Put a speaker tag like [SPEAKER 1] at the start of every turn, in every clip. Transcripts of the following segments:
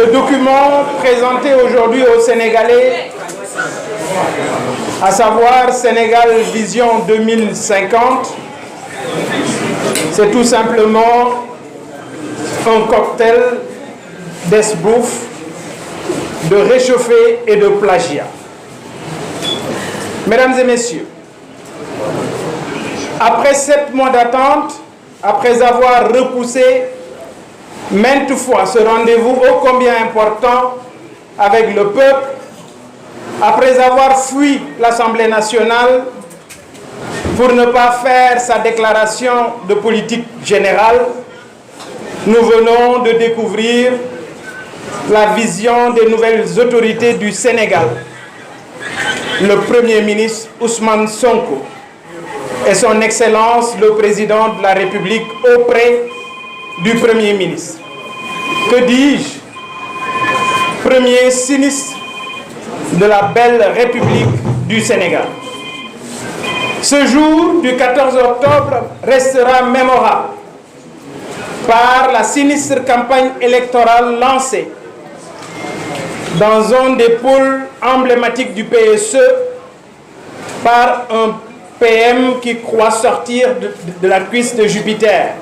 [SPEAKER 1] Le document présenté aujourd'hui aux Sénégalais, à savoir Sénégal Vision 2050, c'est tout simplement un cocktail d'esbrouf, de réchauffé et de plagiat. Mesdames et messieurs, après 7 mois d'attente, après avoir repoussé maintes fois ce rendez-vous ô combien important avec le peuple, après avoir fui l'Assemblée nationale pour ne pas faire sa déclaration de politique générale, nous venons de découvrir la vision des nouvelles autorités du Sénégal, le Premier ministre Ousmane Sonko et son Excellence le Président de la République auprès du Premier ministre. Que dis-je? Premier sinistre de la belle République du Sénégal. Ce jour du 14 octobre restera mémorable par la sinistre campagne électorale lancée dans un des pôles emblématiques du PSE par un PM qui croit sortir de la cuisse de Jupiter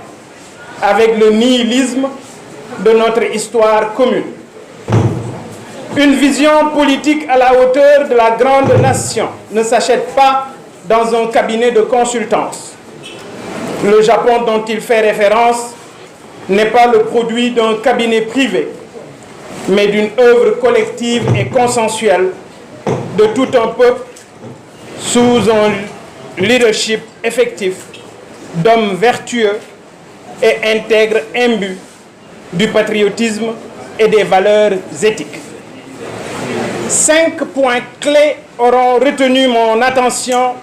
[SPEAKER 1] avec le nihilisme de notre histoire commune. Une vision politique à la hauteur de la grande nation ne s'achète pas dans un cabinet de consultance. Le Japon dont il fait référence n'est pas le produit d'un cabinet privé, mais d'une œuvre collective et consensuelle de tout un peuple sous un leadership effectif d'hommes vertueux et intègres imbus du patriotisme et des valeurs éthiques. 5 points clés auront retenu mon attention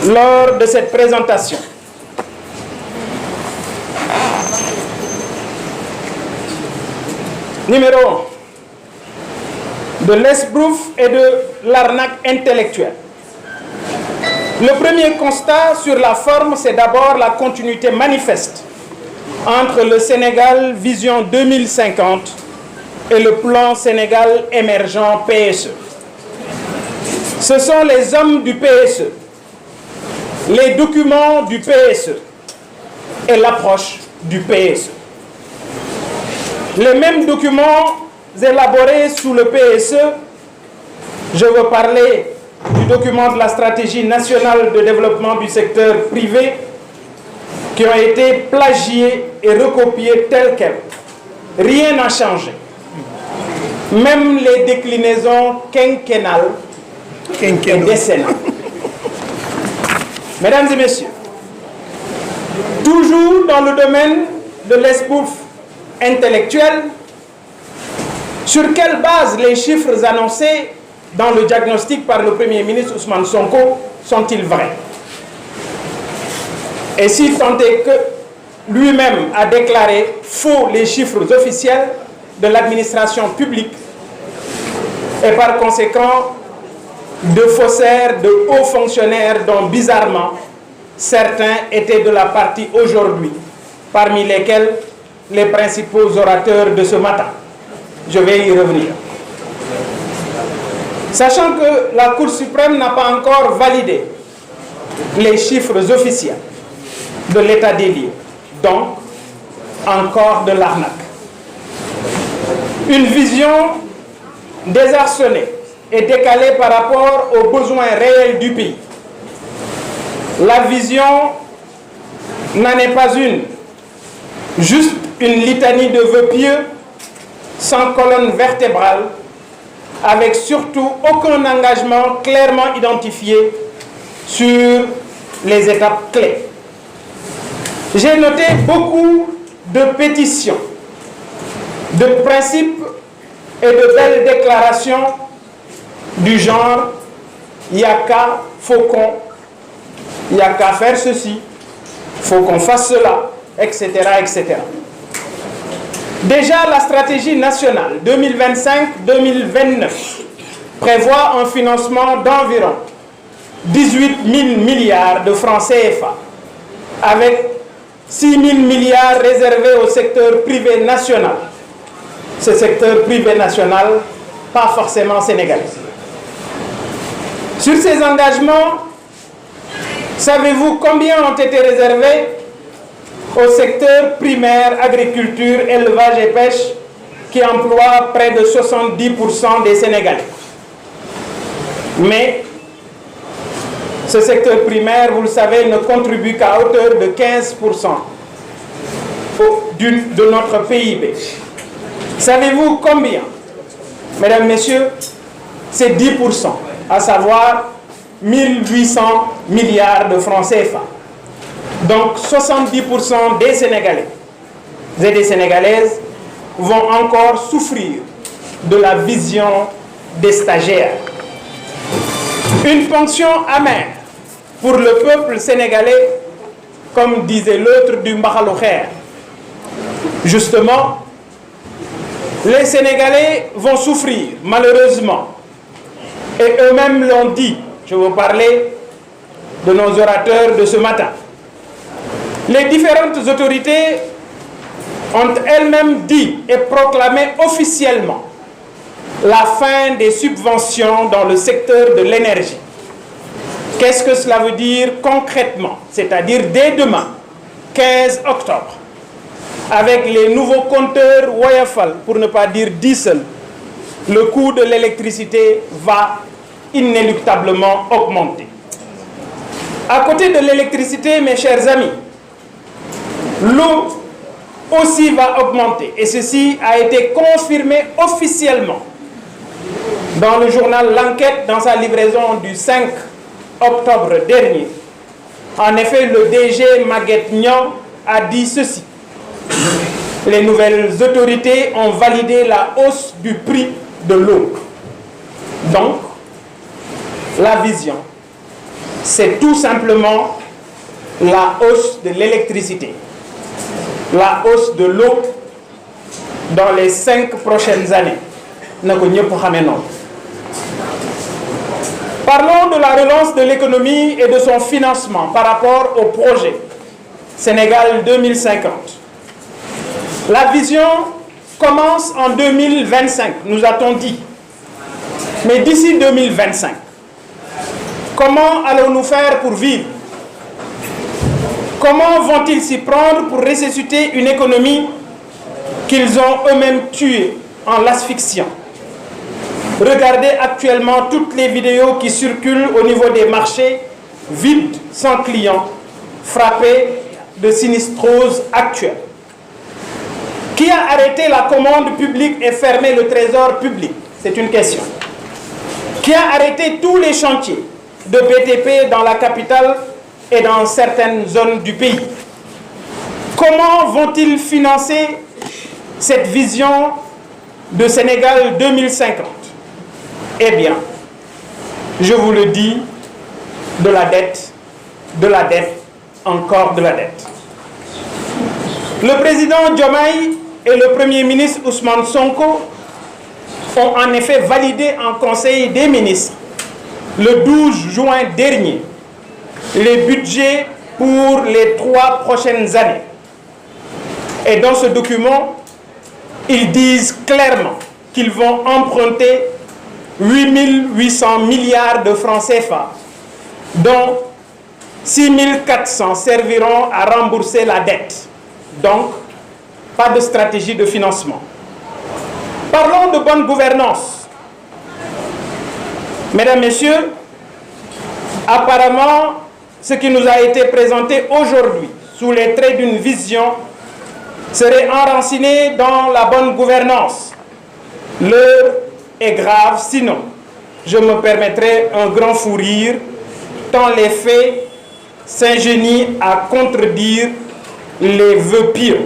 [SPEAKER 1] lors de cette présentation. Numéro 1, de l'esbrouf et de l'arnaque intellectuelle. Le premier constat sur la forme, c'est d'abord la continuité manifeste entre le Sénégal Vision 2050 et le plan Sénégal émergent PSE. Ce sont les hommes du PSE, les documents du PSE et l'approche du PSE. Les mêmes documents élaborés sous le PSE, je veux parler du document de la stratégie nationale de développement du secteur privé, qui ont été plagiés et recopiés tels quels. Rien n'a changé. Même les déclinaisons quinquennales et décennales. Mesdames et messieurs, toujours dans le domaine de l'esbrouf intellectuel, sur quelle base les chiffres annoncés dans le diagnostic par le Premier ministre Ousmane Sonko sont-ils vrais? Et si tant est que lui-même a déclaré faux les chiffres officiels de l'administration publique et par conséquent de faussaires, de hauts fonctionnaires dont bizarrement certains étaient de la partie aujourd'hui, parmi lesquels les principaux orateurs de ce matin. Je vais y revenir. Sachant que la Cour suprême n'a pas encore validé les chiffres officiels de l'état des lieux, donc encore de l'arnaque. Une vision désarçonnée et décalée par rapport aux besoins réels du pays. La vision n'en est pas une, juste une litanie de vœux pieux sans colonne vertébrale, avec surtout aucun engagement clairement identifié sur les étapes clés. J'ai noté beaucoup de pétitions, de principes et de belles déclarations du genre « il n'y a qu'à, faut qu'on, il n'y a qu'à faire ceci, faut qu'on fasse cela », etc., etc. Déjà, la stratégie nationale 2025-2029 prévoit un financement d'environ 18 000 milliards de francs CFA, avec 6 000 milliards réservés au secteur privé national ce secteur privé national, pas forcément sénégalais. Sur ces engagements, savez-vous combien ont été réservés au secteur primaire, agriculture, élevage et pêche, qui emploie près de 70% des Sénégalais? Mais ce secteur primaire, vous le savez, ne contribue qu'à hauteur de 15% de notre PIB. Savez-vous combien? Mesdames, Messieurs, c'est 10%, à savoir 1800 milliards de francs CFA. Donc 70% des Sénégalais et des Sénégalaises vont encore souffrir de la vision des stagiaires. Une ponction amère pour le peuple sénégalais, comme disait l'autre du Mbakhaloukher. Justement, les Sénégalais vont souffrir, malheureusement. Et eux-mêmes l'ont dit. Je vais vous parler de nos orateurs de ce matin. Les différentes autorités ont elles-mêmes dit et proclamé officiellement la fin des subventions dans le secteur de l'énergie. Qu'est-ce que cela veut dire concrètement? C'est-à-dire dès demain, 15 octobre, avec les nouveaux compteurs Woyofal, pour ne pas dire diesel, le coût de l'électricité va inéluctablement augmenter. À côté de l'électricité, mes chers amis, l'eau aussi va augmenter. Et ceci a été confirmé officiellement dans le journal L'Enquête, dans sa livraison du 5 octobre dernier. En effet, le DG Maguette Niang a dit ceci. Les nouvelles autorités ont validé la hausse du prix de l'eau. Donc, la vision, c'est tout simplement la hausse de l'électricité, la hausse de l'eau dans les 5 prochaines années. Parlons de la relance de l'économie et de son financement par rapport au projet Sénégal 2050. La vision commence en 2025, nous a-t-on dit. Mais d'ici 2025, comment allons-nous faire pour vivre? Comment vont-ils s'y prendre pour ressusciter une économie qu'ils ont eux-mêmes tuée en l'asphyxiant? Regardez actuellement toutes les vidéos qui circulent au niveau des marchés, vides, sans clients, frappés de sinistrose actuelle. Qui a arrêté la commande publique et fermé le trésor public? C'est une question. Qui a arrêté tous les chantiers de BTP dans la capitale et dans certaines zones du pays? Comment vont-ils financer cette vision de Sénégal 2050? Eh bien, je vous le dis, de la dette, encore de la dette. Le président Diomaye et le Premier ministre Ousmane Sonko ont en effet validé en Conseil des ministres le 12 juin dernier les budgets pour les 3 prochaines années. Et dans ce document, ils disent clairement qu'ils vont emprunter 8 800 milliards de francs CFA, dont 6 400 serviront à rembourser la dette. Donc, pas de stratégie de financement. Parlons de bonne gouvernance. Mesdames, Messieurs, apparemment, ce qui nous a été présenté aujourd'hui, sous les traits d'une vision, serait enraciné dans la bonne gouvernance. L'heure est grave, sinon, je me permettrai un grand fou rire, tant les faits s'ingénient à contredire les vœux pieux.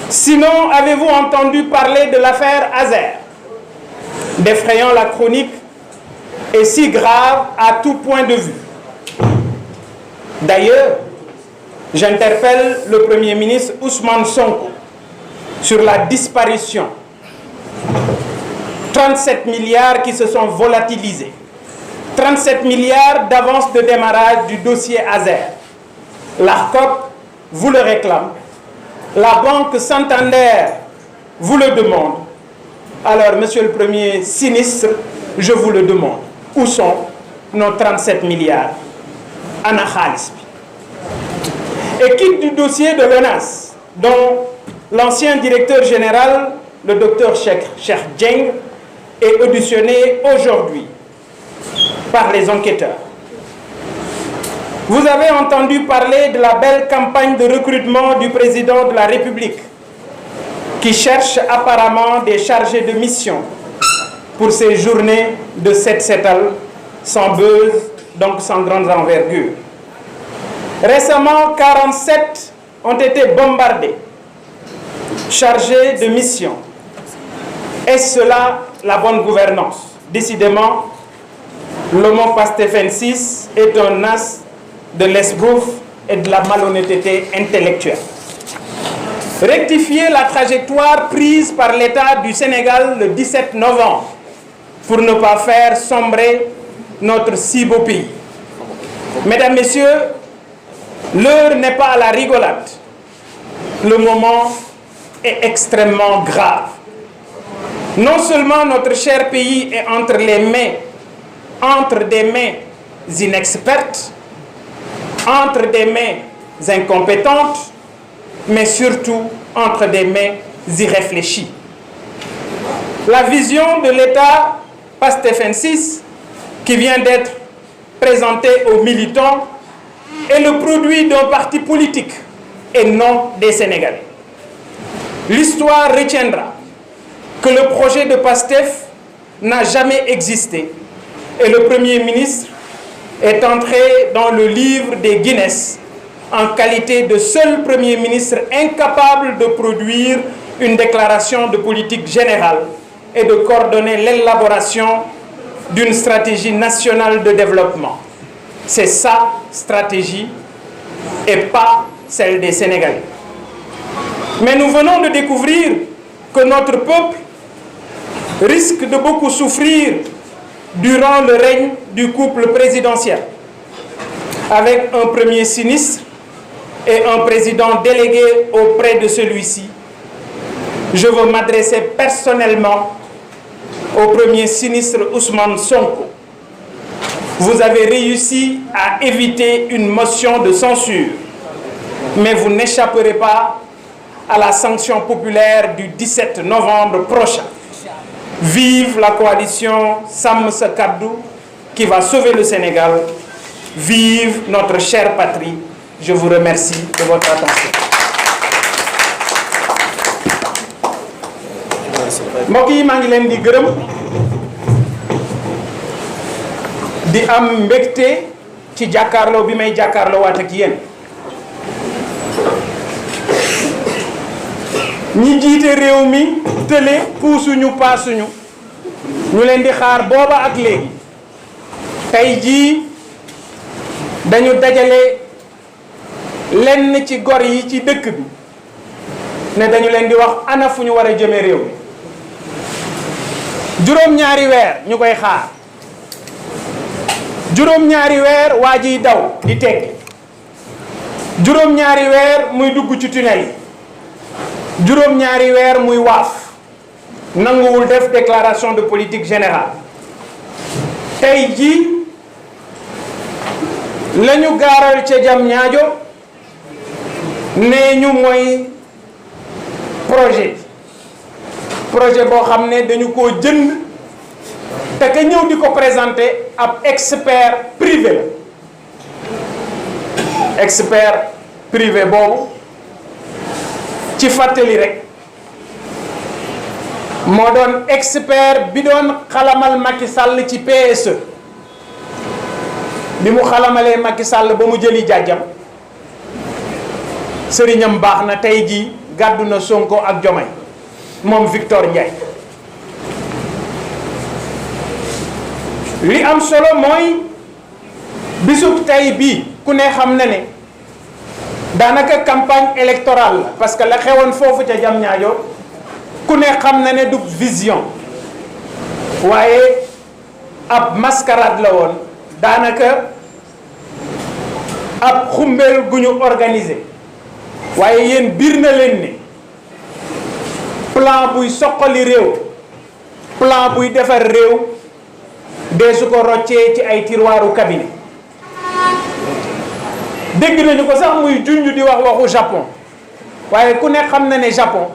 [SPEAKER 1] Sinon, avez-vous entendu parler de l'affaire Azer, défrayant la chronique et si grave à tout point de vue? D'ailleurs, j'interpelle le Premier ministre Ousmane Sonko sur la disparition. 37 milliards qui se sont volatilisés. 37 milliards d'avance de démarrage du dossier Azer. L'ARCOP vous le réclame. La Banque Santander vous le demande. Alors, Monsieur le Premier sinistre, je vous le demande. Où sont nos 37 milliards? Ana xaalis bi. Équipe du dossier de l'ONAS, dont l'ancien directeur général, le docteur Cheikh Dieng, est auditionné aujourd'hui par les enquêteurs. Vous avez entendu parler de la belle campagne de recrutement du président de la République, qui cherche apparemment des chargés de mission pour ces journées de set-setal sans buzz, donc sans grande envergure. Récemment, 47 ont été bombardés, chargés de mission. Est-ce cela la bonne gouvernance? Décidément, l'homo pastefensis est un as de l'esbrouffe et de la malhonnêteté intellectuelle. Rectifier la trajectoire prise par l'État du Sénégal le 17 novembre pour ne pas faire sombrer notre si beau pays. Mesdames, Messieurs, l'heure n'est pas à la rigolade. Le moment est extrêmement grave. Non seulement notre cher pays est entre des mains inexpertes, entre des mains incompétentes, mais surtout entre des mains irréfléchies. La vision de l'État pastefensis qui vient d'être présentée aux militants est le produit d'un parti politique et non des Sénégalais. L'histoire retiendra que le projet de PASTEF n'a jamais existé et le Premier ministre est entré dans le livre des Guinness en qualité de seul Premier ministre incapable de produire une déclaration de politique générale et de coordonner l'élaboration d'une stratégie nationale de développement. C'est sa stratégie et pas celle des Sénégalais. Mais nous venons de découvrir que notre peuple risque de beaucoup souffrir durant le règne du couple présidentiel, avec un premier sinistre et un président délégué auprès de celui-ci. Je veux m'adresser personnellement au premier sinistre Ousmane Sonko. Vous avez réussi à éviter une motion de censure, mais vous n'échapperez pas à la sanction populaire du 17 novembre prochain. Vive la coalition Sam Sa Kaddu qui va sauver le Sénégal. Vive notre chère patrie. Je vous remercie de votre attention. mbokk yi maa ngi leen di gërëm di am mbégte ci jàkkaarloo bi may jàkkaarloo waat ak yéen ñi jiite réew mi tële puusuñu paasuñu ñu leen di xaar booba ak léegi tey jii dañu dajale lenn ci gor yi ci dëkk bi ne dañu leen di wax ana fu ñu war a jëme réew mi juróom-ñaari weer ñu koy xaar juróom-ñaari weer waa jiy daw di teggi juróom-ñaari weer muy dugg ci tunnel yi juróom-ñaari weer muy waaf nanguwul def déclaration de politique générale tey jii la ñu gaaral ca Diamniadio nee ñu mooy projet boo xam ne dañu koo jënd te ka ñëw di ko présenter ab expert privé la expert privé boobu ci fàttali rek moo doon expert bi doon xalamal Macky Sall ci PSE bi mu xalamalee Macky Sall ba mu jëli jàjjam sëriñam baax na tey jii gàddu na Sonko ak Diomaye moom Victor Ndiaye li am solo mooy bisub tey bii ku ne xam na ne daanaka campagne électorale la parce que la xewoon foofu ca Diamniadio ku ne xam na ne du vision waaye ab mascarade la woon daanaka ab xumbeel gu ñu organisé waaye yéen biir na leen ne plan buy soqali réew, plan buy defar réew dee su ko roccee ci ay tiroiru cabinet. dégg nañu ko sax muy junj di wax waxu Japon waaye ku ne xam na ne Japon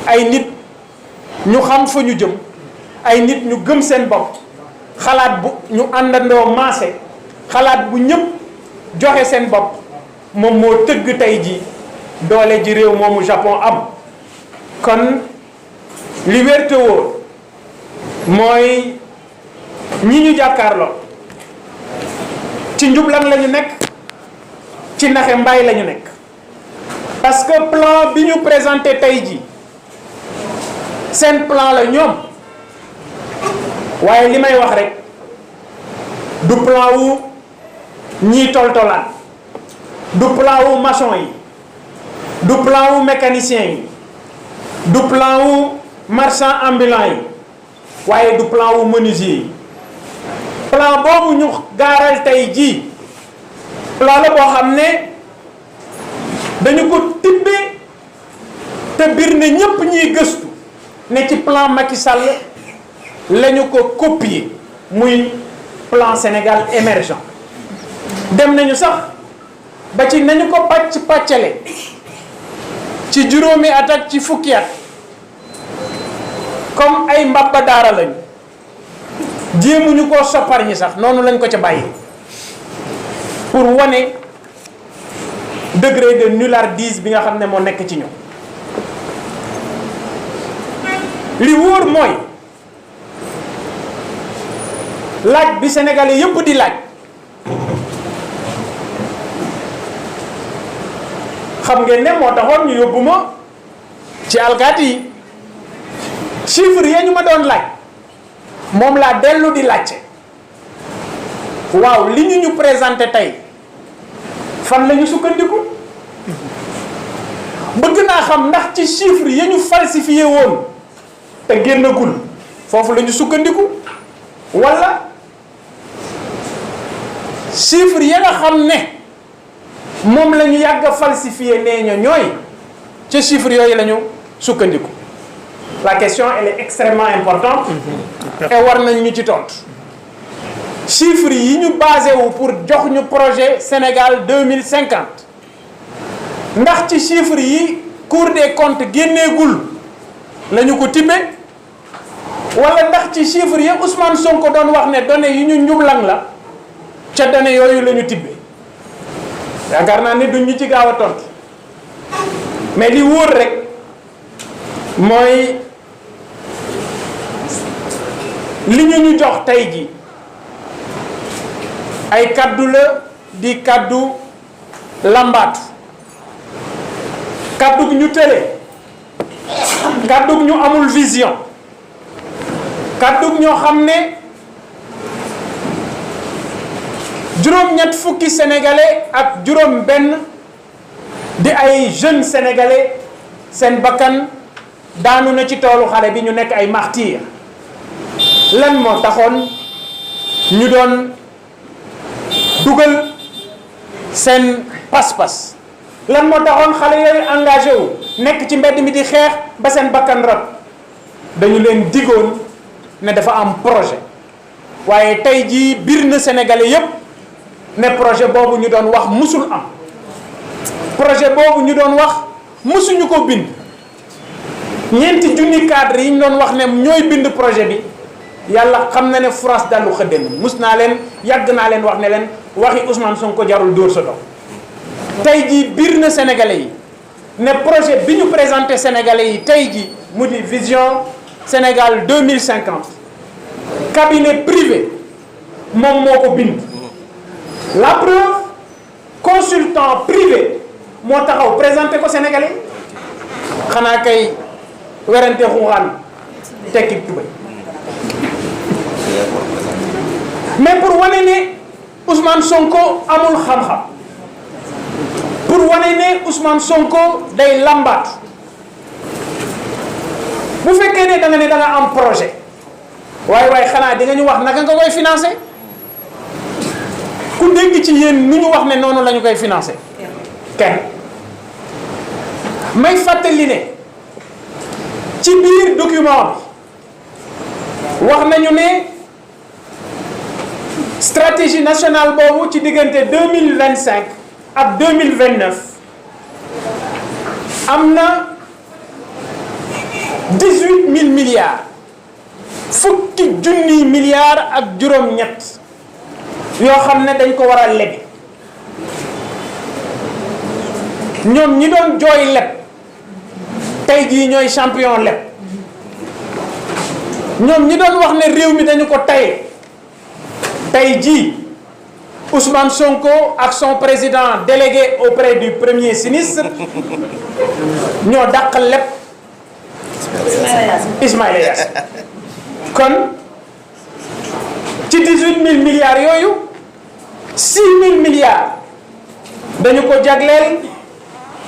[SPEAKER 1] ay nit ñu xam fa ñu jëm, ay nit ñu gëm seen bopp, xalaat bu ñu àndandoo maase, xalaat bu ñëpp joxe seen bopp moom moo tëgg tey ji doole ji réew moomu Japon am. kon li wér te wóor mooy ñi ñu jàkkaarloo ci njublan la ñu nekk, ci naxe mbaay la ñu nekk, parce que plan bi ñu présenté tey ji seen plan la ñoom. waaye li may wax rek du plan wu ñiy toltolaan, du plan wu maçon yi, du plan wu mécanicien yi, du plan wu marchand ambulant yi, waaye du plan wu menuisier yi. plan boobu ñu gaaral tey jii plan la boo xam ne dañu ko tibbee te biir ne ñépp ñiy gëstu ne ci plan Macky Sall lañu ko copier, muy plan Sénégal émergent. dem nañu sax ba ci nañu ko pàccale ci juróomi at ak ci fukki at comme ay mbabba daara lañu, jéemuñu koo soppar ñi sax noonu lañ ko ca bàyyi pour wane degré de nullardise bi nga xam ne moo nekk ci ñoom. li wóor mooy laaj bi Sénégalais yépp di laaj, xam ngeen ne moo taxoon ñu yóbbu ma ci alkaati yi, chiffres ya ñu ma doon laaj moom laa dellu di laajte. waaw li ñu présenté tey fan la ñu sukkandiku? bëgg naa xam ndax ci chiffres ya ñu falsifié woon te génnagul foofu la ñu sukkandiku, wala chiffres ya nga xam ne moom la ñu yàgg a falsifié nee ña ñooy ca chiffres yooyu la ñu sukkandiku. la question elle est extrêmement importante et war nañ ñu ci tontu. chiffres yi ñu basé wu pour jox ñu projet Sénégal 2050 ndax ci chiffres yi Cour des comptes génneegul la ñu ko tibbee, wala ndax ci chiffres yi Ousmane Sonko doon wax ne données yi ñu njublang la ca données yooyu la ñu tibbee. yaakaar naa ne duñ ñu ci gaaw a tontu mais li wóor rek mooy li ñu jox tey ji ay kaddu la di kaddu lambaatu, kaddu ñu tële, kaddu ñu amul vision, kaddu ñoo xam ne juróom-ñett fukki sénégalais ak juróom-benn di ay jeunes sénégalais seen bakkan daanu na ci toolu xale bi, ñu nekk ay martyrs. lan moo taxoon ñu doon dugal seen pas-pas? lan moo taxoon xale yooyu engagé wu nekk ci mbedd mi di xeex ba seen bakkan rab? dañu leen digoon ne dafa am projet, waaye tey jii biir na sénégalais yépp ne projet boobu ñu doon wax musul am, projet boobu ñu doon wax musuñu ko bind. ñeenti junni cadre yi ñu doon wax ne ñooy bind projet bi, yàlla xam na ne France dallu xëddeen mus naa leen yàgg naa leen wax ne leen waxi Ousmane Sonko jarul dóor sa doom. tey jii biir na sénégalais yi ne projet bi ñu présenté sénégalais yi tey jii mu di vision Sénégal 2050 cabinet privé moom moo ko bind. la preuve, consultant privé moo taxaw présenté ko sénégalais, xanaa kay werante xuuxaan tekki tubay. mais pour wane ne Ousmane Sonko amul xam-xam, pour wane ne Ousmane Sonko day lambaat, bu fekkee ne da nga ne da nga am projet waaye xanaa di nga ñu wax naka nga koy financer. ku dégg ci yéen nu ñu wax ne noonu la ñu koy financer kenn. may fàttali ne ci biir document bi wax nañu ne stratégie nationale boobu ci diggante 2025 ak 2029 am na 18 000 milliards fukki junniy milliards ak juróom-ñett yoo xam ne dañ ko war a lebi ñoom ñi doon jooy leb tey jii ñooy champion leb ñoom ñi doon wax ne réew mi dañu ko taye tey jii Ousmane Sonko ak son président délégué auprès du premier ministre ñoo dàq leb Ismaïla Yassine kon ci 18 000 milliards yooyu 6 000 milliards dañu ko jagleel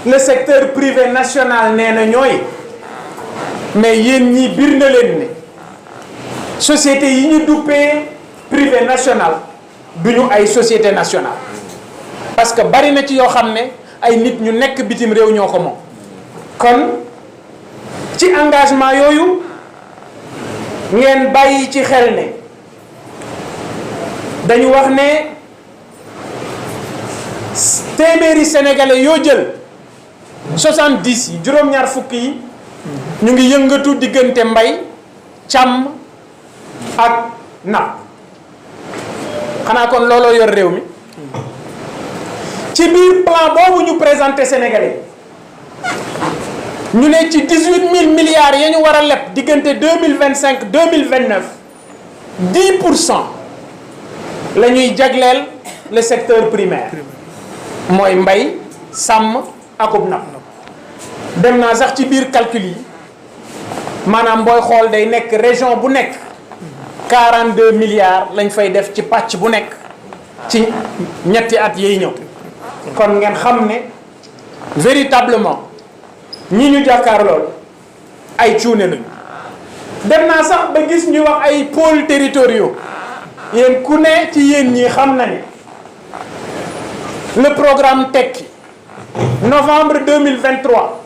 [SPEAKER 1] le secteur privé national nee na ñooy mais yéen ñii bir na leen ne société yi ñu duppee privé national duñu ay société nationale parce que bari na ci yoo xam ne ay nit ñu nekk bitim réew ñoo ko moom kon ci engagement yooyu ngeen bàyyi ci xel ne dañu wax ne téeméeri sénégalais yoo jël 70 yi juróom-ñaar fukk yi ñu ngi yëngatu diggante mbay càmm ak napp xanaa kon looloo yor réew mi ci biir plan boobu ñu présenté sénégalais ñu ne ci 18 000 milliards ya ñu war a leb diggante 2025 2029 10% la ñuy jagleel le secteur primaire mooy mbay sàmm akub napp dem naa sax ci biir calcul yi maanaam booy xool day nekk région bu nekk 42 milliards lañ fay def ci pàcc bu nekk ci ñetti at yiy ñëw kon ngeen xam ne véritablement ñi ñu jàkkaar lool ay cuune lañu dem naa sax ba gis ñu wax ay pôles territoriaux yéen ku ne ci yéen ñi xam na ne le programme Tekki novembre 2023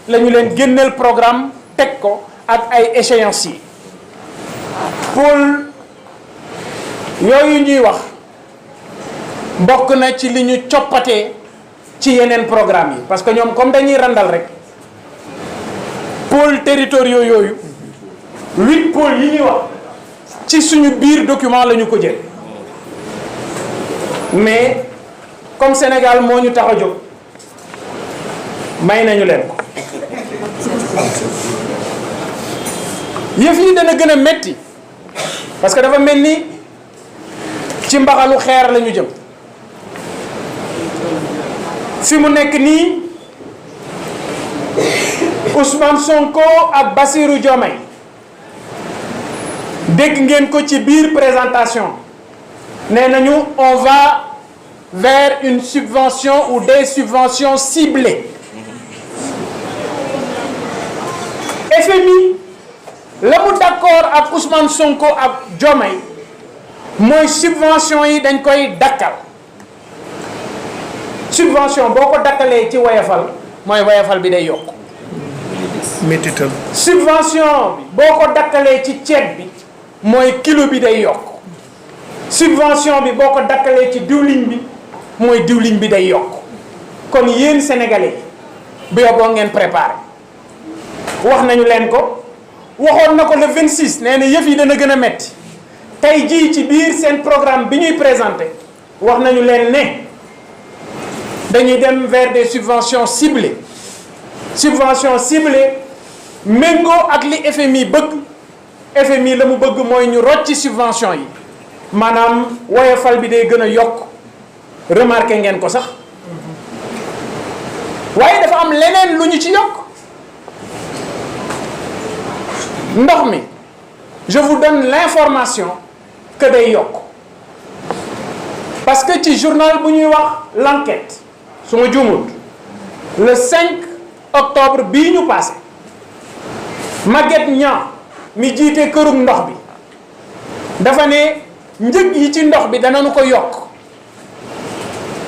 [SPEAKER 1] la ñu leen génneel programme teg ko ak ay échéanciers pôle yooyu ñuy wax bokk na ci li ñu coppatee ci yeneen programme yi parce que ñoom comme dañuy randal rek pôles territoriaux yooyu 8 pôles yi ñuy wax ci suñu biir document la ñu ko jël mais comme Sénégal moo ñu tax a jóg may nañu leen ko yëf yi dana gën a metti parce que dafa mel ni ci mbaxalu xeer la ñu jëm fi mu nekk nii Ousmane Sonko ak Bassirou Diomaye dégg ngeen ko ci biir présentation nee nañu on va vers une subvention ou des subventions ciblées FMI la mu d'accord ak Ousmane Sonko ak Diomaye mooy subvention yi dañ koy dakkal subvention boo ko dakkalee ci woyafal mooy woyafal bi day yokk
[SPEAKER 2] métital
[SPEAKER 1] subvention bi boo ko dakkalee ci ceeb bi mooy kilo bi day yokk subvention bi boo ko dakkalee ci diwlin bi mooy diwlin bi day yokk kon yéen sénégalais bi yoboo ngeen préparé wax nañu leen ko waxoon na ko le 26 nee na yëf yi dana gën a metti tey jii ci biir seen programme bi ñuy présenté wax nañu leen ne dañuy dem vers des subventions ciblées méngoo ak li FMI bëgg FMI la mu bëgg mooy ñu rocci subvention yi maanaam woyofal bi day gën a yokk remarqué ngeen ko sax waaye dafa am leneen lu ñu ci yokk ndox mi je vous donne l'information que day yokk parce que ci journal bu ñuy wax l'enquête su ma juumut le 5 octobre bii ñu passé Maguette Niang mi jiite kërug ndox bi dafa ne njëg yi ci ndox bi danañu ko yokk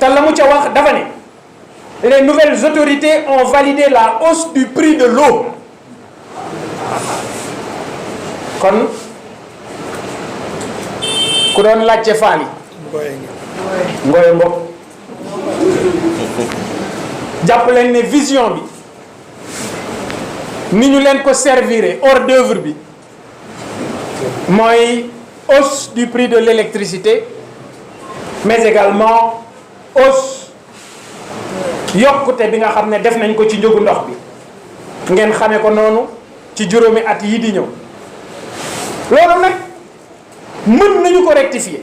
[SPEAKER 1] te la mu ca wax dafa ne les nouvelles autorités ont validé la hausse du prix de l'eau kon ku doon laajte faal yi ngooye mbokk jàpp leen ne vision bi ni ñu leen ko servir hors d'œuvre bi mooy hausse du prix de l'électricité mais également hausse yokkute bi nga xam ne def nañ ko ci njëgu ndox bi ngeen xamee ko noonu ci juróomi at yi di ñëw loolu nag mën nañu ko rectifier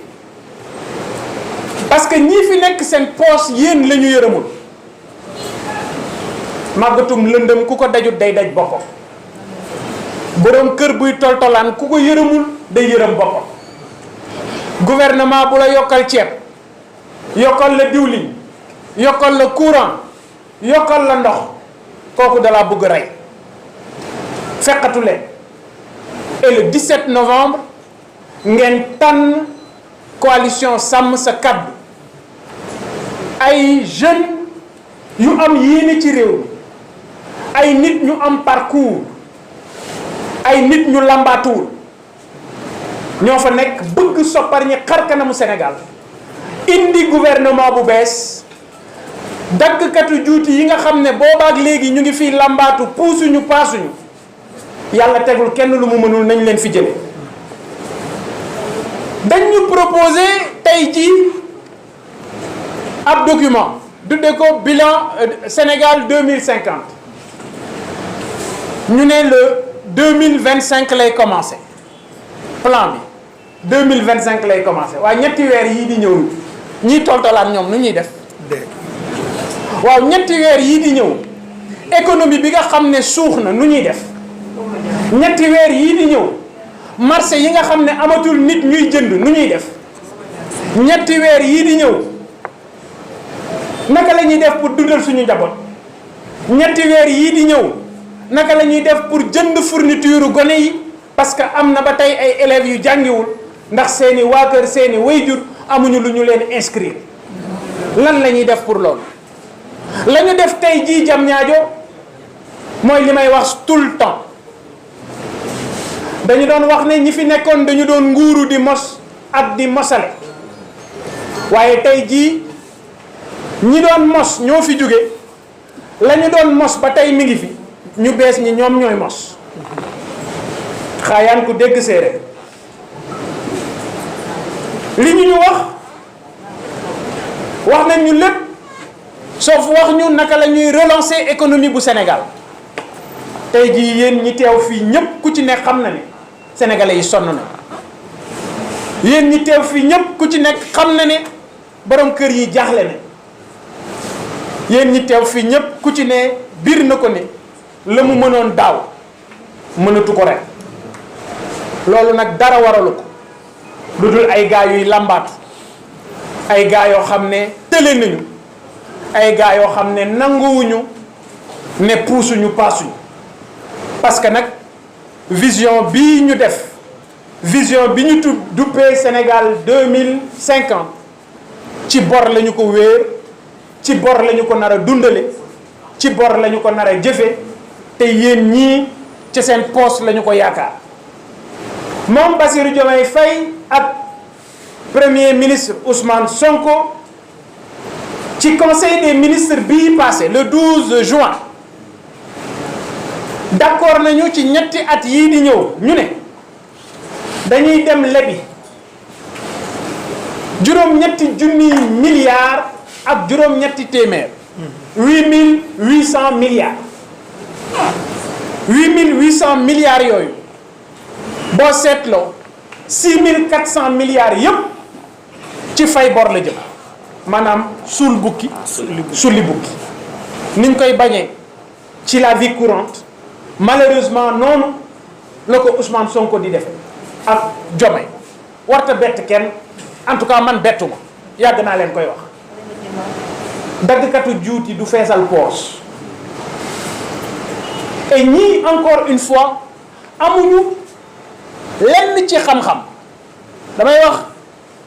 [SPEAKER 1] parce que ñii fi nekk seen poos yéen la ñu yërëmul màggatum lëndëm ku ko dajut day daj boppam boroom kër buy toltolaan ku ko yërëmul day yërëm boppam gouvernement bu la yokkal ceeb yokkal la diwlin yokkal la courant yokkal la ndox kooku dalaa bëgg rey fekkatu leen et le 17 novembre ngeen tànn coalition sàmm sa kàddu ay jeunes yu am yéene ci réew mi ay nit ñu am parcours ay nit ñu làmbaatuwul ñoo fa nekk bëgg soppar ñi xar kanamu Sénégal indi gouvernement bu bees daggkatu juuti yi nga xam ne boobaak léegi ñu ngi fii làmbaatu puusuñu paasuñu yàlla tegul kenn lu mu mënul nañ leen fi jële dañ ñu proposé tey jii ab document tudde ko bilan Sénégal 2050 ñu ne le 2025 lay commencé plan bi 2025 lay commencé waaye ñetti weer yii di ñëw ñiy toltolaan ñoom nu ñuy def waaw ñetti weer yii di ñëw économie bi nga xam ne suux na nu ñuy def ñetti weer yii di ñëw marché yi nga xam ne amatul nit ñuy jënd nu ñuy def ñetti weer yii di ñëw naka la ñuy def pour dundal suñu njaboot ñetti weer yii di ñëw naka la ñuy def pour jënd fourniture gone yi parce que am na ba tey ay élèves yu jàngiwul ndax seeni waa kër seeni wayjur amuñu lu ñu leen inscrire lan la ñuy def pour loolu la ñu def tey jii jam ñaajo mooy li may wax tout le temps dañu doon wax ne ñi fi nekkoon dañu doon nguuru di mos ak di mosale waaye tey jii ñi doon mos ñoo fi jóge la ñu doon mos ba tey mi ngi fi ñu bees ñi ñoom ñooy mos xaayaan ku dégg séeréer li ñu wax nañ ñu lépp sauf wax ñu naka la ñuy relancer économie bu Sénégal tey jii yéen ñi teew fii ñépp ku ci nekk xam na ne sénégalais yi sonn na yéen ñi teew fii ñépp ku ci nekk xam na ne borom kër yi jaaxle na yéen ñi teew fii ñépp ku ci ne biir na ko ne la mu mënoon daaw mënatu ko rek loolu nag dara waralu ko lu dul ay gaa yuy làmbaatu ay gaa yoo xam ne tële nañu ay gaa yoo xam ne nanguwuñu ne puusuñu paasuñu parce que nag vision bii ñu def vision bi ñu duppee Sénégal 2050 ci bor lañu ko wéer ci bor lañu ko nar a dundale ci bor lañu ko nar a jëfe te yéen ñii ci seen poste lañu ko yaakaar moom Bassirou Diomaye Faye ak premier ministre Ousmane Sonko ci conseil des ministres bii passé le 12 juin d'accord nañu ci ñetti at yii di ñëw ñu ne dañuy dem lebi juróom-ñetti junniy milliards ak juróom-ñetti téeméer 8800 milliards 8800 milliards yooyu boo seetloo 6400 milliards yépp ci fay bor la jëm maanaam suul bukki sulli bukki niñ koy bañee ci la vie courante malheureusement noonu la ko Ousmane Sonko di defe ak Diomaye warta bett kenn en tout cas man bettuma yàgg naa leen koy wax daggkatu juuti du feesal poos et ñii encore une fois amuñu lenn ci xam-xam damay wax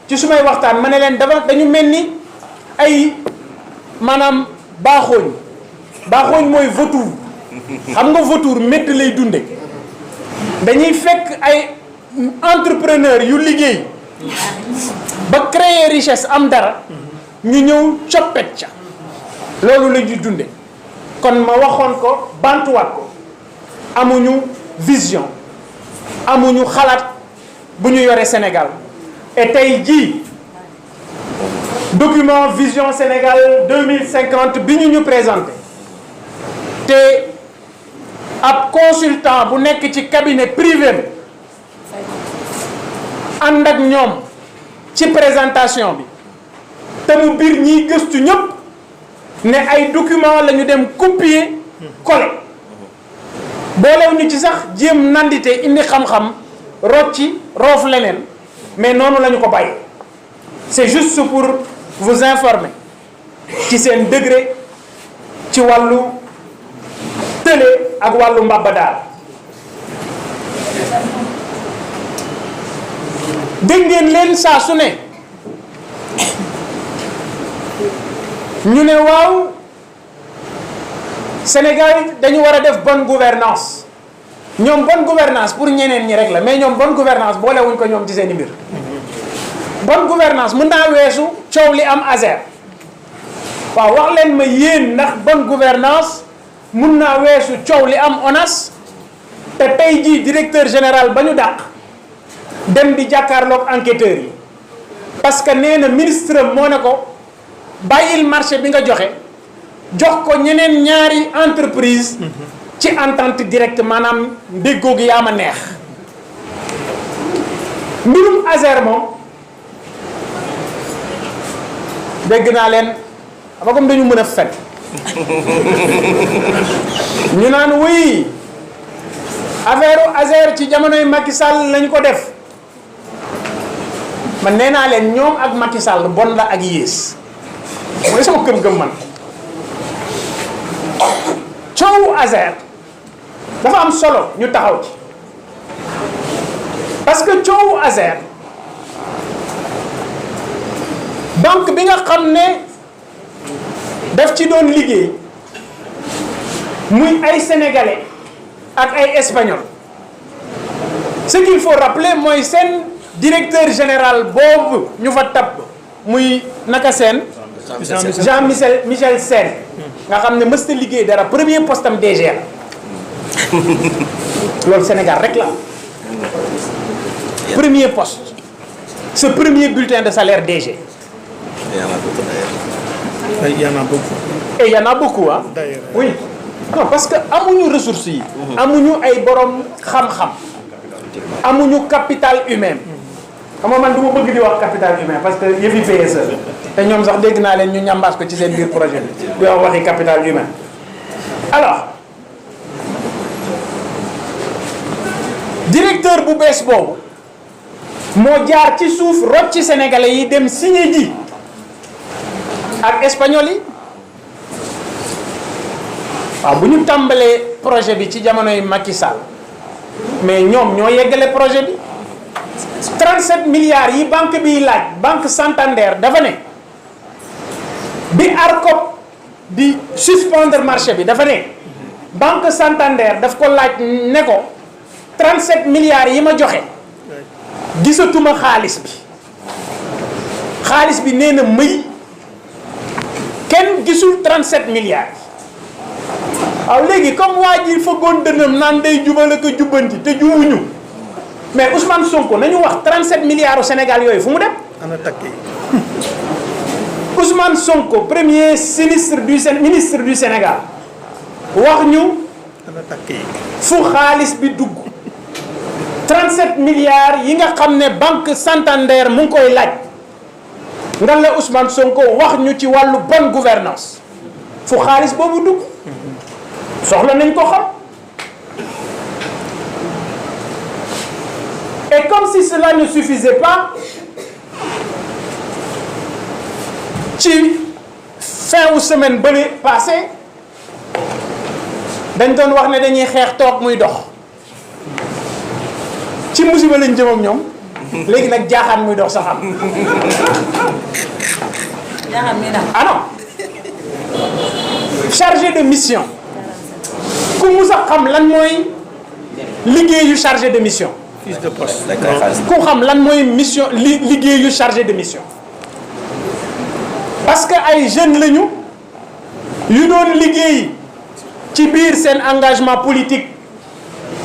[SPEAKER 1] ci sumay waxtaan ma ne leen dañu mel ni ay maanaam baaxooñ mooy vautour xam nga vautour médd lay dunde dañuy fekk ay entrepreneur yu liggéey ba créer richesse am dara ñu ñëw coppet ca loolu la ñuy dunde kon ma waxoon ko bantuwaat ko amuñu vision amuñu xalaat bu ñu yore Sénégal et tey jii document vision Sénégal 2050 bi ñu présenté te ab consultant bu nekk ci cabinet privé bi ànd ak ñoom ci présentation bi te mu biir ñiy gëstu ñëpp ne ay document la ñu dem copier coller boolew ñu ci sax jéem nandite indi xam-xam rocci roof leneen mais noonu la ñu ko bàyyi c'est juste pour vous informer ci seen degré ci wàllu télé ak wàllu mbabba daal dégg ngeen leen saa su ne ñu ne waaw Sénégal dañu war a def bonne gouvernance ñoom bonne gouvernance pour ñeneen ñi rek la mais ñoom bonne gouvernance boolewuñ ko ñoom ci seen i mbir bonne gouvernance mën naa weesu coow li am Azer waaw wax leen ma yéen ndax bonne gouvernance mën naa weesu coow li am ONAS te tey jii directeur général ba ñu dàq dem di jàkkaarloog enquêteurs yi parce que nee na ministre moo ne ko bàyyil marché bi nga jox ko ñeneen ñaari entreprise ci entente directe maanaam déggoo gi yaa ma neex mbirum Azer moom dégg naa leen ama comme dañu mën a fen ñu naan wuy affaire Azer ci jamonoy Macky Sall lañ ko def man nee naa leen ñoom ak Macky Sall bon la ak yées mooy sama gëm-gëm man coowu Azer dafa am solo ñu taxaw ci parce que coowu Azer banque bi nga xam ne daf ci doon liggéey muy ay sénégalais ak ay espagnol ce qu'il faut rappeler mooy seen directeur général boobu ñu fa tabb muy naka seen Jean Michel Sène nga xam ne mësta liggéey dara premier poste am DG la loolu Sénégal rek la premier poste ce premier bulletin de salaire DG.
[SPEAKER 2] Il y en a beaucoup.
[SPEAKER 1] Et il y en a beaucoup hein. Oui non parce que amuñu ressources yi amuñu ay borom xam-xam amuñu capital humain xam nga man du ma bëgg di wax capital humain parce que yëfi PSE te ñoom sax dégg naa leen ñu ñambaas ko ci seen biir projet bi di wax waxi capital humain alors directeur bu bees boobu moo jaar ci suuf rocc ci sénégalais yi dem signé ji ak espagnol yi waaw bu ñu tàmbalee projet bi ci jamonoy Macky Sall mais ñoom ñoo yeggale projet bi 37 milliards yi banque bi laaj banque Santander dafa ne bi ARCOP di suspendre marché bi dafa ne banque Santander daf ko laaj ne ko 37 milliards yi ma joxe gisatuma xaalis bi nee na mëy kenn gisul 37 milliards waaw léegi comme waa ji fëggoon dënam naan day jubal ak jubbanti te jubuñu mais Ousmane Sonko nañu wax 37 milliards au Sénégal yooyu fu mu dem.
[SPEAKER 2] ana takki.
[SPEAKER 1] Ousmane Sonko premier ministre du Sénégal wax ñu.
[SPEAKER 2] ana takki.
[SPEAKER 1] fu xaalis bi dugg 37 milliards yi nga xam ne banque Santander mu ngi koy laaj nga la Ousmane Sonko wax ñu ci wàllu bonne gouvernance fu xaalis boobu dugg soxla nañ ko xam. Et comme si cela ne suffisait pas, ci fin wu semaine bële passé dañ doon wax ne dañuy xeex toog muy dox ci musiba lañ jëm ak ñoom léegi nag jaaxaan muy dox sax am.
[SPEAKER 3] jaaxaan mi nag.
[SPEAKER 1] Ah non chargé de mission ku musa xam lan mooy liggéeyu chargé de mission.
[SPEAKER 2] fiche de poste.
[SPEAKER 1] ku xam lan mooy mission liggéeyu chargé de mission. parce que ay jeunes lañu yu doon liggéey ci biir seen engagement politique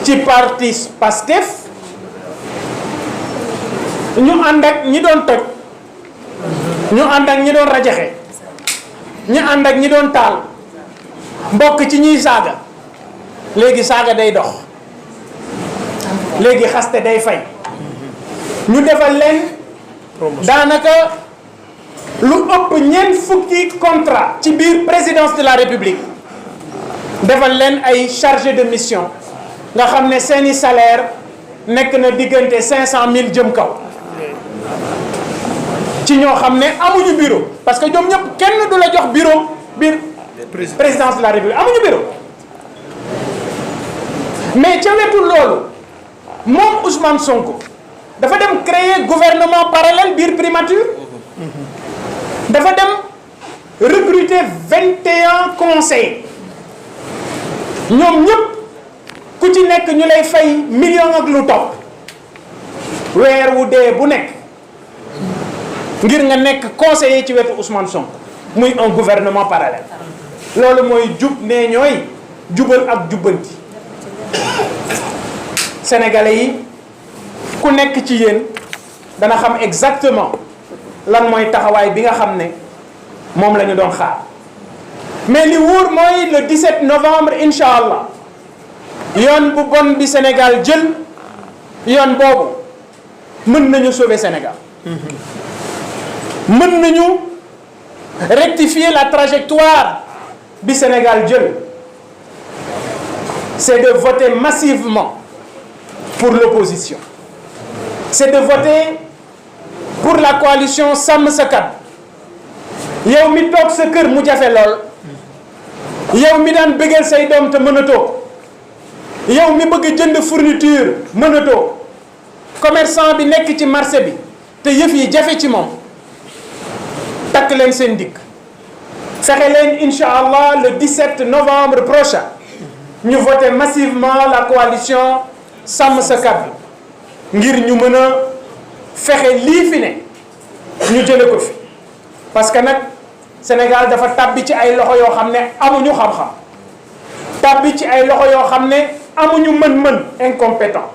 [SPEAKER 1] ci parti PASTEF ñu ànd ak ñi doon toj ñu ànd ak ñi doon rajaxe ñu ànd ak ñi doon taal mbokk ci ñiy saaga léegi saaga day dox léegi xaste day fay ñu defal leen daanaka lu ëpp ñeent fukki contrat ci biir présidence de la république defal leen ay chargé de mission nga xam ne seeni salaire nekk na diggante 500 000 jëm kaw ci ñoo xam ne amuñu bureau parce que ñoom ñëpp kenn du la jox bureau biir présidence de la république amuñu bureau mais ca wetu loolu moom Ousmane Sonko dafa dem créer gouvernement parallèle biir primature dafa dem recruter 21 conseillers ñoom ñëpp ku ci nekk ñu lay fay million ak lu topp weer wu dee bu nekk ngir nga nekk conseiller ci wetu Ousmane Sonko muy un gouvernement parallèle loolu mooy jub ne ñooy jubal ak jubbanti sénégalais yi ku nekk ci yéen dana xam exactement lan mooy taxawaay bi nga xam ne moom la ñu doon xaar mais li wóor mooy le 17 novembre incha allah yoon bu bon bi Sénégal jël yoon boobu mën nañu sauver Sénégal mën nañu rectifier la trajectoire bi Sénégal jël c'est de voter massivement pour l'opposition c'est de voter pour la coalition Sàmm Sa Kàddu yow mi toog sa kër mu jafe lool yow mi daan bëggal say doom te mënatoo yow mi bëgg jënd fourniture mënatoo commerçant bi nekk ci marché bi te yëf yi jafe ci moom takk leen seen dikk fexe leen incha allah le 17 novembre prochain ñu voter massivement la coalition Sàmm Sa Kàddu ngir ñu mën a fexe lii fi ne ñu jële ko fi parce que nag Sénégal dafa tàbbi ci ay loxo yoo xam ne amuñu xam-xam tàbbi ci ay loxo yoo xam ne amuñu mën-mën incompétent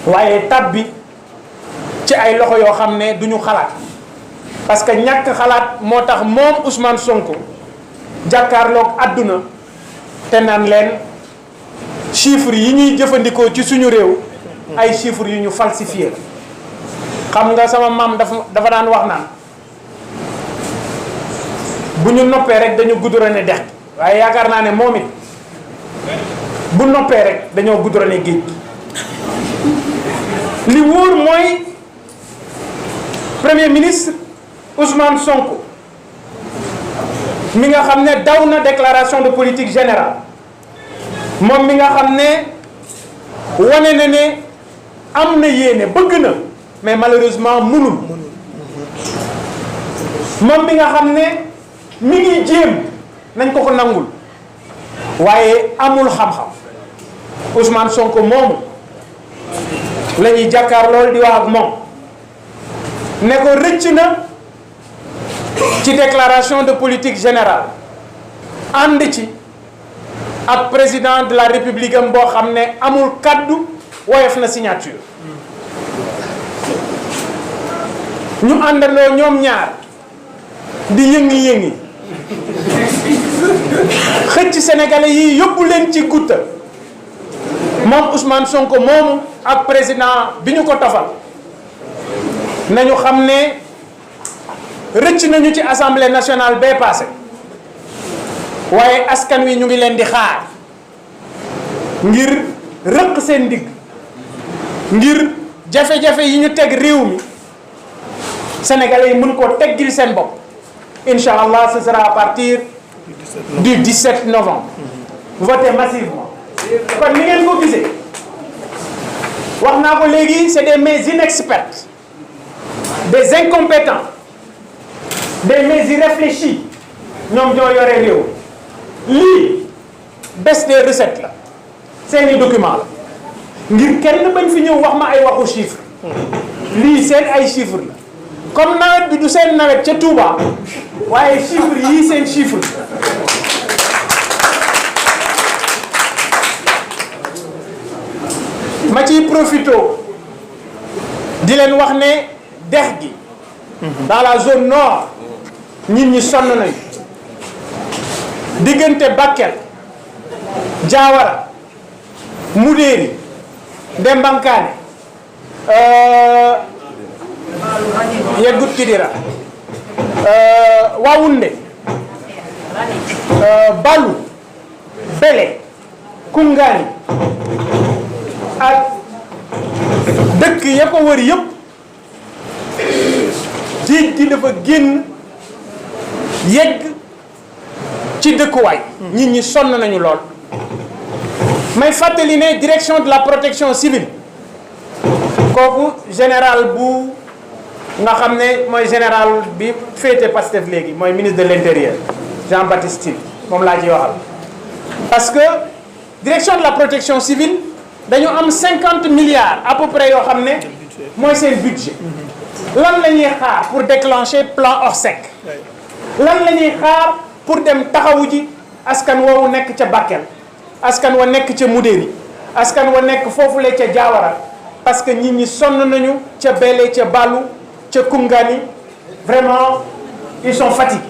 [SPEAKER 1] waaye tàbbi ci ay loxo yoo xam ne duñu xalaat parce que ñàkk xalaat moo tax moom Ousmane Sonko jàkkaarloog àdduna te naan leen chiffres yi ñuy jëfandikoo ci suñu réew ay chiffres yu ñu falsifié xam nga sama maam dafa daan wax naan bu ñu noppee rek dañu goudronné dex waaye yaakaar naa ne moom it bu noppee rek dañoo goudronné géej gi li wóor mooy premier ministre Ousmane Sonko mi nga xam ne daw na déclaration de politique générale moom mi nga xam ne wane na ne am na yéene bëgg na mais malheureusement mënul moom mi nga xam ne mi ngi jéem nañ ko nangul waaye amul xam-xam Ousmane Sonko moomu la ñuy jàkkaar lool di wax ak moom ne ko rëcc na ci déclaration de politique générale ànd ci ak président de la république am boo xam ne amul kaddu woyof na signature ñu àndandoo ñoom ñaar di yëngi-yëngi xëcc sénégalais yi yóbbu leen ci gutta moom Ousmane Sonko moomu ak président bi ñu ko tofal nañu xam ne rëcc nañu ci assemblée nationale bee passé waaye askan wi ñu ngi leen di xaar ngir rëq seen digg ngir jafe-jafe yi ñu teg réew mi sénégalais yi mën koo teggil seen bopp incha allah ce sera à partir du 17 novembre. Votez massivement. kon ni ngeen ko gisee wax naa ko léegi c'est des mains inexpertes des incompétents des mains irréfléchies ñoom ñoo yore réew lii baisse des recettes la seeni document la ngir kenn bañ fi ñëw wax ma ay waxu chiffre lii seen ay chiffre la comme nawet bi du seen nawet ca Touba waaye chiffre yii seen chiffre ma ciy profito di leen wax ne dex gi dans la zone nord nit ñi sonn nañu diggante Bakel Diawara Mudéeri Dembankaane Yeggut Kidira Wawunde Balu Bele Koungani ak dëkk ya ko wër yëpp géej gi dafa génn yegg ci dëkkuwaay nit ñi sonn nañu lool may fàttali ne direction de la protection civile kooku général bu nga xam ne mooy général bi féete Pastef léegi mooy ministre de l'intérieur Jean-Baptiste Tine moom laa ci waxal parce que direction de la protection civile dañu am 50 milliards à peu près yoo xam ne mooy seen budget lan la ñuy xaar pour déclencher plan Orsec lan la ñuy xaar pour dem taxawu ji askan woowu nekk ca Bakel askan wa nekk ca Mudéeri askan wa nekk foofule ca Diawara parce que nit ñi sonn nañu ca Bélé ca Balu ca Koungani vraiment ils sont fatigués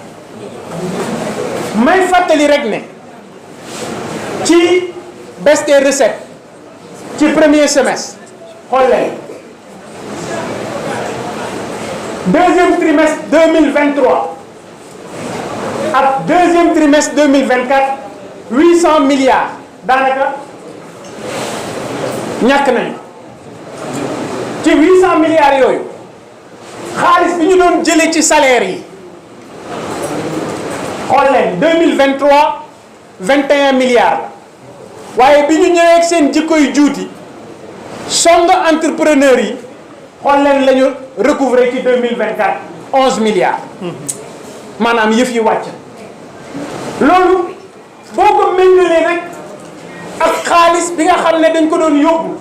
[SPEAKER 1] may fàttali rek ne ci baisse des recettes ci premier semestre xool leen deuxième trimestre 2023 ak deuxième trimestre 2024 800 milliards daanaka ñàkk nañu ci 800 milliards yooyu xaalis bi ñu doon jëlee ci salaire yi xool leen 2023 21 milliards la waaye bi ñu ñëwee ak seen jikko yu juuti song entrepreneur yi xool leen la ñu recouvrer ci 2024 11 milliards maanaam yëf yi wàcc loolu boo ko méngalee nag ak xaalis bi nga xam ne dañ ko doon yóbbu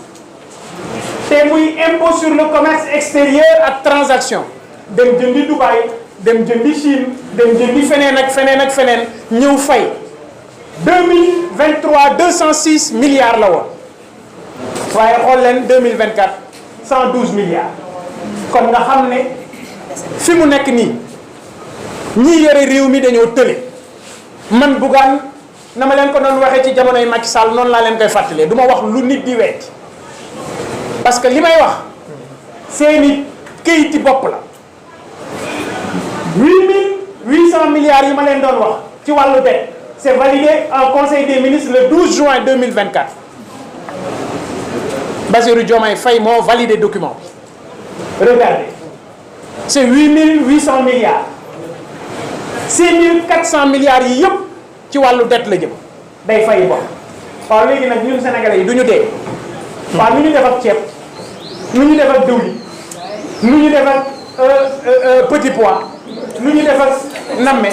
[SPEAKER 1] te muy impôt sur le commerce extérieur ak transaction dem jëndi Dubaï dem jëndi Chine dem jëndi feneen ak feneen ak feneen ñëw fay 2023 206 milliards la woon waaye xool leen 2024 112 milliards kon nga xam ne fi mu nekk nii ñii yore réew mi dañoo tële man Bougane na ma leen ko doon waxee ci jamonoy Macky Sall noonu laa leen koy fàttalee du ma wax lu nit di wetti parce que li may wax seeni këyiti bopp la 8800 milliards yi ma leen doon wax ci wàllu dette c'est validé en conseil des ministres le 12 juin 2024 Bassirou Diomaye Faye moo validé document bi regardez c'est 8800 milliards 6400 milliards yi yëpp ci wàllu dette la jëm day fay bor waaw léegi nag ñun Sénégalais yi du ñu dee waaw nu ñu def ak ceeb nu ñu def ak diwlin nu ñu def ak petit pois nu ñu def ak namme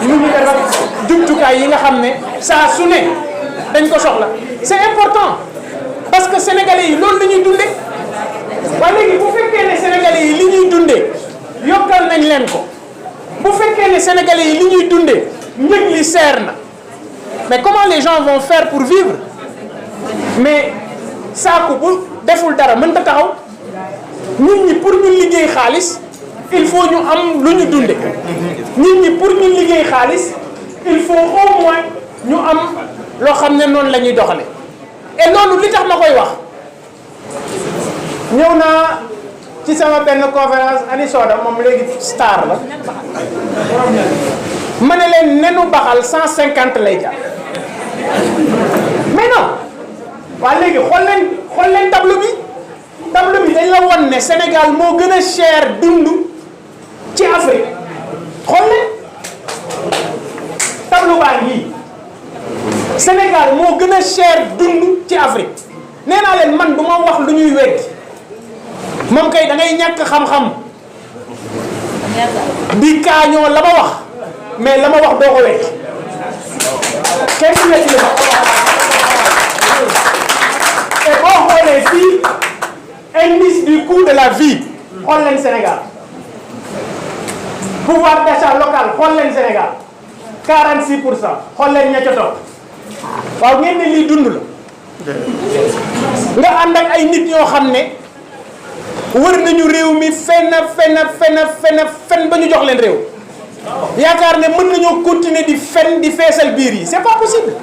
[SPEAKER 1] nu ñu def ak jumtukaay yi nga xam ne saa su ne dañ ko soxla c'est important parce que Sénégalais yi loolu la ñuy dundee waaye léegi bu fekkee ne Sénégalais yi li ñuy dundee yokkal nañ leen ko bu fekkee ne Sénégalais yi li ñuy dundee njëg li seer na mais comment les gens vont faire pour vivre mais saaku bu deful dara mënta taxaw nit ñi pour ñu liggéey xaalis il faut ñu am lu ñu dunde nit ñi pour ñu liggéey xaalis il faut au moins ñu am loo xam ne noonu la ñuy doxale et loolu li tax ma koy wax ñëw naa ci sama benn conférence Ani Soda moom léegi star la ma ne leen nenu baxal 150 lay jar mais non waa léegi xool leen tableau bi dañ la won ne Sénégal moo gën a cher dund ci Afrique xool leen tableau baa ngi Sénégal moo gën a cher dund ci Afrique nee naa leen man du ma wax lu ñuy weddi moom kay da ngay ñàkk xam-xam di kaañoo la ma wax mais la ma wax doo ko weddi kenn du weddi la ma et boo xoolee fii indice du coût de la vie xool leen Sénégal pouvoir d'achat local xool leen Sénégal 46 pour cent xool leen ña ca topp waaw ngeen ne lii dund la nga ànd ak ay nit ñoo xam ne wër nañu réew mi fen ba ñu jox leen réew yaakaar ne mën nañoo continuer di fen di feesal biir yi c'est pas possible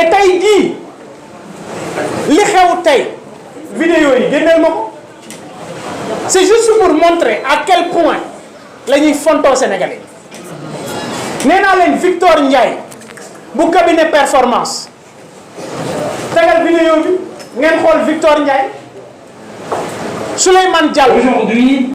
[SPEAKER 1] et tey jii li xew tey vidéo yi génneel ma ko c'est juste pour montrer à quel point la ñuy fontoo Sénégalais nee naa leen Victor Ndiaye bu cabinet performance tegal vidéo bi ngeen xool Victor Ndiaye Souleymane Diallo aujourd'hui